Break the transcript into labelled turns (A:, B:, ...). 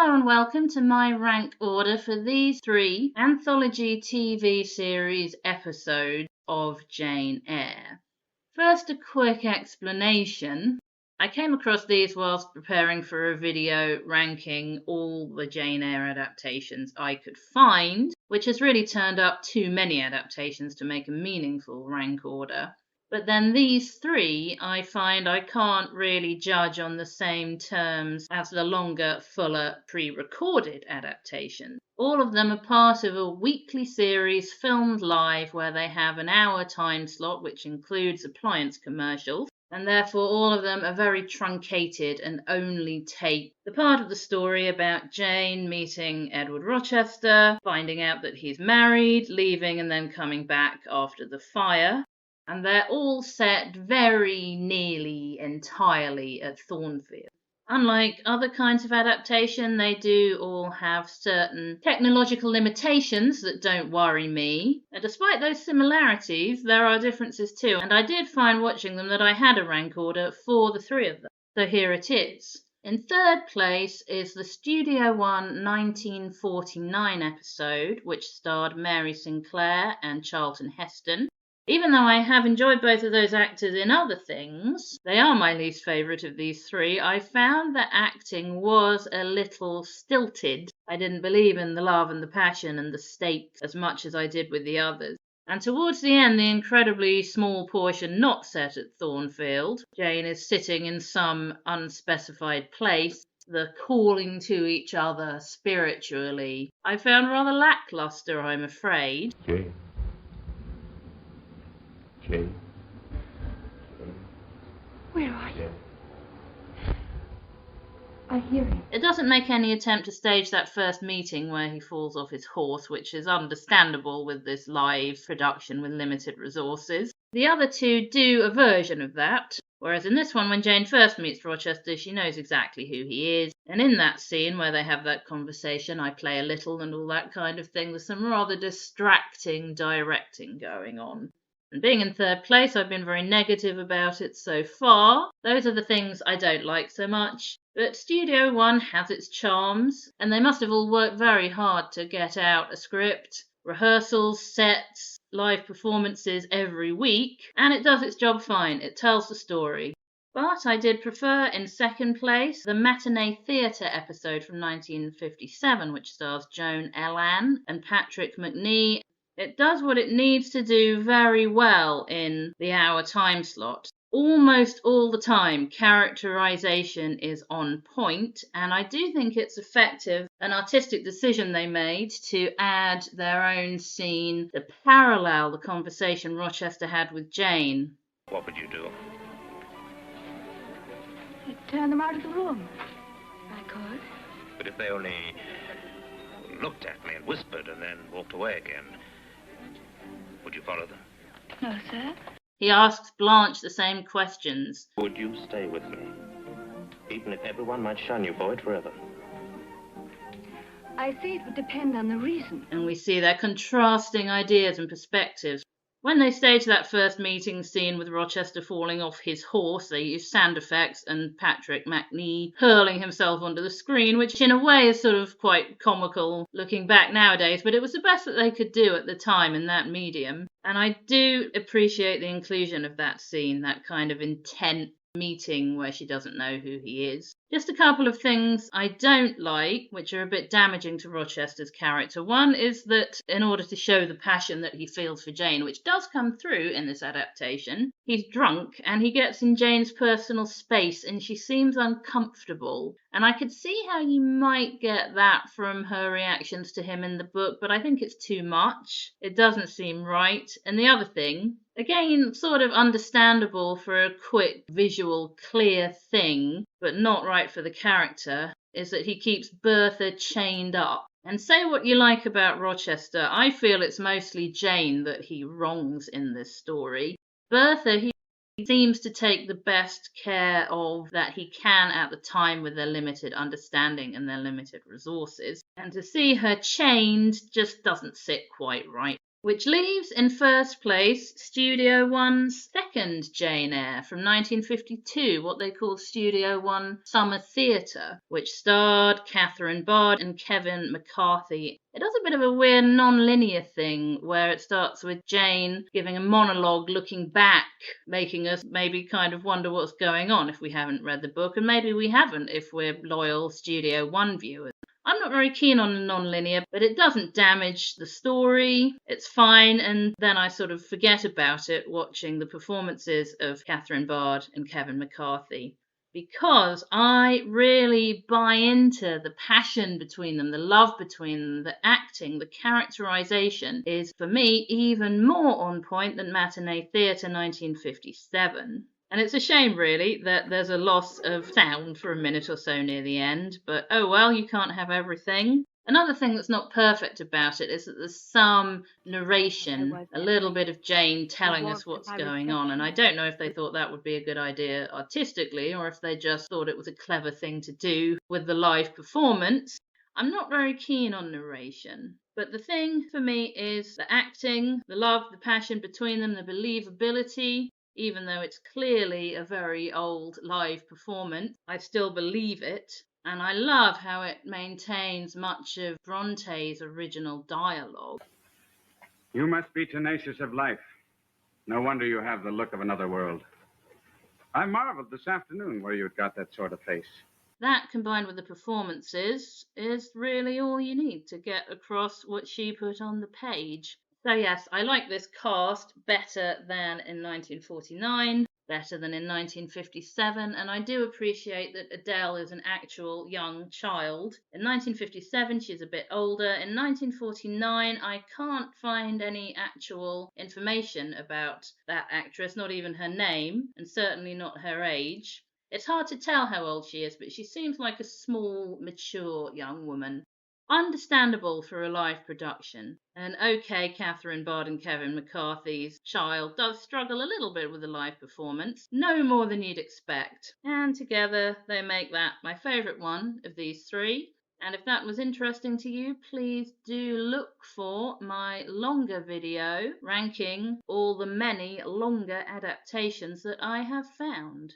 A: Hello and welcome to my rank order for these 3 Anthology TV series episodes of Jane Eyre. First, a quick explanation. I came across these whilst preparing for a video ranking all the Jane Eyre adaptations I could find, which has really turned up too many adaptations to make a meaningful rank order. But then these 3 I find I can't really judge on the same terms as the longer, fuller, pre-recorded adaptations. All of them are part of a weekly series filmed live where they have an hour time slot which includes appliance commercials, and therefore all of them are very truncated and only take the part of the story about Jane meeting Edward Rochester, finding out that he's married, leaving and then coming back after the fire. And they're all set very nearly entirely at Thornfield. Unlike other kinds of adaptation, they do all have certain technological limitations that don't worry me. And despite those similarities, there are differences too. And I did find watching them that I had a rank order for the 3 of them. So here it is. In third place is the Studio One 1949 episode, which starred Mary Sinclair and Charlton Heston. Even though I have enjoyed both of those actors in other things, they are my least favourite of these 3. I found the acting was a little stilted. I didn't believe in the love and the passion and the stakes as much as I did with the others. And towards the end, the incredibly small portion not set at Thornfield, Jane is sitting in some unspecified place, the calling to each other spiritually, I found rather lacklustre, I'm afraid.
B: Jane. Jane.
C: Where are you? I hear him.
A: It doesn't make any attempt to stage that first meeting where he falls off his horse, which is understandable with this live production with limited resources. The other 2 do a version of that, whereas in this one, when Jane first meets Rochester, she knows exactly who he is. And in that scene where they have that conversation, I play a little and all that kind of thing, there's some rather distracting directing going on. And being in third place, I've been very negative about it so far. Those are the things I don't like so much. But Studio One has its charms, and they must have all worked very hard to get out a script, rehearsals, sets, live performances every week, and it does its job fine. It tells the story. But I did prefer, in second place, the Matinee Theater episode from 1957, which stars Joan Ellan and Patrick Macnee. It does what it needs to do very well in the hour time slot. Almost all the time, characterization is on point, and I do think it's effective, an artistic decision they made to add their own scene to parallel the conversation Rochester had with Jane.
B: What would you do?
C: I'd turn them out of the room. I could.
B: But if they only looked at me and whispered and then walked away again, would you follow them?
C: No, sir.
A: He asks Blanche the same questions.
B: Would you stay with me, even if everyone might shun you for it forever?
C: I say it would depend on the reason.
A: And we see their contrasting ideas and perspectives. When they stage that first meeting scene with Rochester falling off his horse, they use sound effects and Patrick Macnee hurling himself onto the screen, which in a way is sort of quite comical looking back nowadays, but it was the best that they could do at the time in that medium. And I do appreciate the inclusion of that scene, that kind of intense meeting where she doesn't know who he is. Just a couple of things I don't like, which are a bit damaging to Rochester's character. One is that in order to show the passion that he feels for Jane, which does come through in this adaptation, he's drunk and he gets in Jane's personal space and she seems uncomfortable. And I could see how you might get that from her reactions to him in the book, but I think it's too much. It doesn't seem right. And the other thing, again, sort of understandable for a quick, visual, clear thing, but not right for the character, is that he keeps Bertha chained up. And say what you like about Rochester, I feel it's mostly Jane that he wrongs in this story. Bertha, he seems to take the best care of that he can at the time with their limited understanding and their limited resources. And to see her chained just doesn't sit quite right. which leaves in first place Studio One's second Jane Eyre from 1952, what they call Studio One Summer Theater, which starred Catherine Bard and Kevin McCarthy. It does a bit of a weird non-linear thing where it starts with Jane giving a monologue looking back, making us maybe kind of wonder what's going on if we haven't read the book, and maybe we haven't if we're loyal Studio One viewers. I'm not very keen on the non-linear, but it doesn't damage the story. It's fine, and then I sort of forget about it watching the performances of Catherine Bard and Kevin McCarthy, because I really buy into the passion between them, the love between them, the acting, the characterization is, for me, even more on point than Matinee Theater 1957. And it's a shame, really, that there's a loss of sound for a minute or so near the end, but oh well, you can't have everything. Another thing that's not perfect about it is that there's some narration, a little bit of Jane telling us what's going on, and I don't know if they thought that would be a good idea artistically, or if they just thought it was a clever thing to do with the live performance. I'm not very keen on narration, but the thing for me is the acting, the love, the passion between them, the believability. Even though it's clearly a very old live performance, I still believe it. And I love how it maintains much of Bronte's original dialogue.
D: You must be tenacious of life. No wonder you have the look of another world. I marveled this afternoon where you'd got that sort of face.
A: That, combined with the performances, is really all you need to get across what she put on the page. So yes, I like this cast better than in 1949, better than in 1957, and I do appreciate that Adele is an actual young child. In 1957, she's a bit older. In 1949, I can't find any actual information about that actress, not even her name, and certainly not her age. It's hard to tell how old she is, but she seems like a small, mature young woman. Understandable for a live production. And okay, Catherine Bard and Kevin McCarthy's child does struggle a little bit with the live performance, no more than you'd expect. And together they make that my favourite one of these three. And if that was interesting to you, please do look for my longer video ranking all the many longer adaptations that I have found.